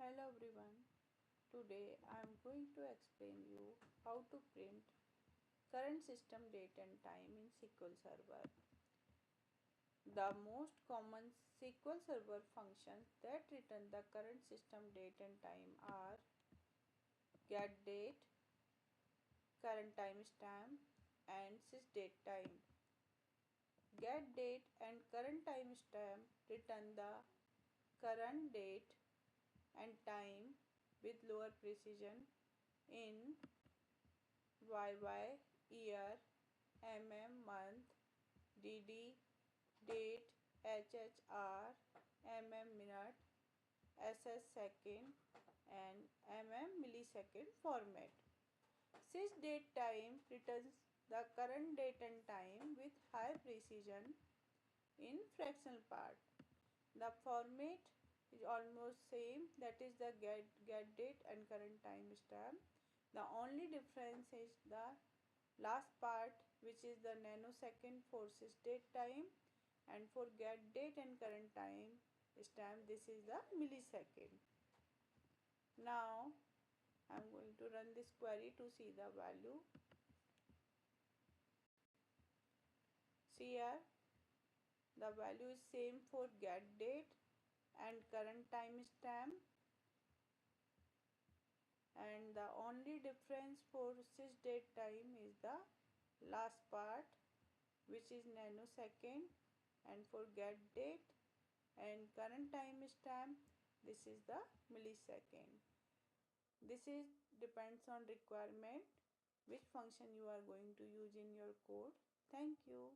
Hello everyone. Today I am going to explain you how to print current system date and time in SQL Server. The most common SQL Server functions that return the current system date and time are get date, current timestamp, and sysdate time. Get date and current timestamp return the current date and time with lower precision in YY, year, month, DD, date, HHR, minute, SS second, and millisecond format. Sysdate time returns the current date and time with high precision in fractional part. The format is almost same, that is the get date and current timestamp. The only difference is the last part, which is the nanosecond for sysdate time, and for get date and current time stamp this is the millisecond. Now I am going to run this query to see the value. See here, the value is same for get date and current timestamp, and the only difference for sysdate time is the last part, which is nanosecond, and for get date and current timestamp this is the millisecond. This is depends on requirement which function you are going to use in your code. Thank you.